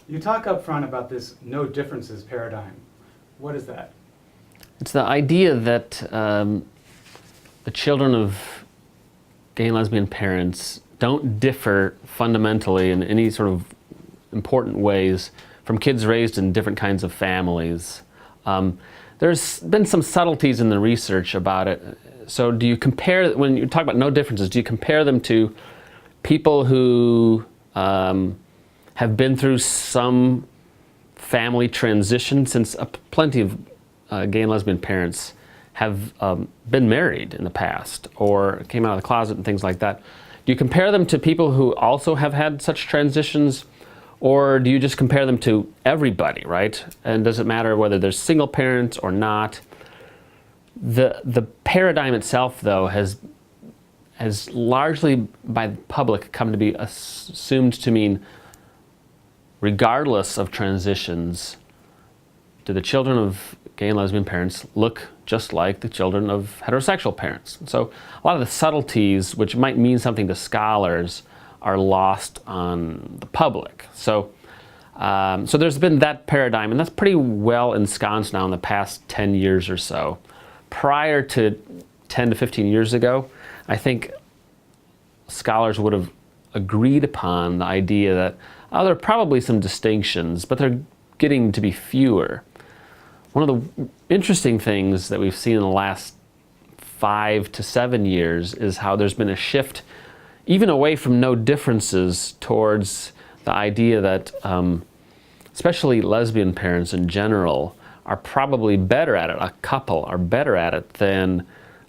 You talk up front about this no differences paradigm. What is that? It's the idea that the children of gay and lesbian parents don't differ fundamentally in any sort of important ways from kids raised in different kinds of families. There's been some subtleties in the research about it. So do you compare, when you talk about no differences, do you compare them to people who have been through some family transition, since plenty of gay and lesbian parents have been married in the past or came out of the closet and things like that? Do you compare them to people who also have had such transitions, or do you just compare them to everybody, right? And does it matter whether they're single parents or not? The paradigm itself, though, has largely by the public come to be assumed to mean, regardless of transitions, do the children of gay and lesbian parents look just like the children of heterosexual parents? So a lot of the subtleties, which might mean something to scholars, are lost on the public. So there's been that paradigm, and that's pretty well ensconced now in the past 10 years or so. Prior to 10 to 15 years ago, I think scholars would have agreed upon the idea that there are probably some distinctions, but they're getting to be fewer. One of the interesting things that we've seen in the last 5 to 7 years is how there's been a shift even away from no differences towards the idea that especially lesbian parents in general are probably better at it, a couple are better at it than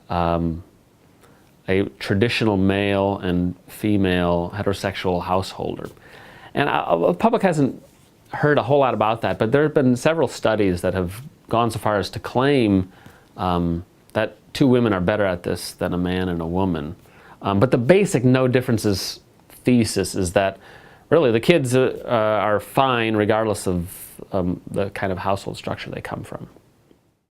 a traditional male and female heterosexual householder. And the public hasn't heard a whole lot about that, but there have been several studies that have gone so far as to claim that two women are better at this than a man and a woman. But the basic no differences thesis is that really the kids are fine regardless of the kind of household structure they come from.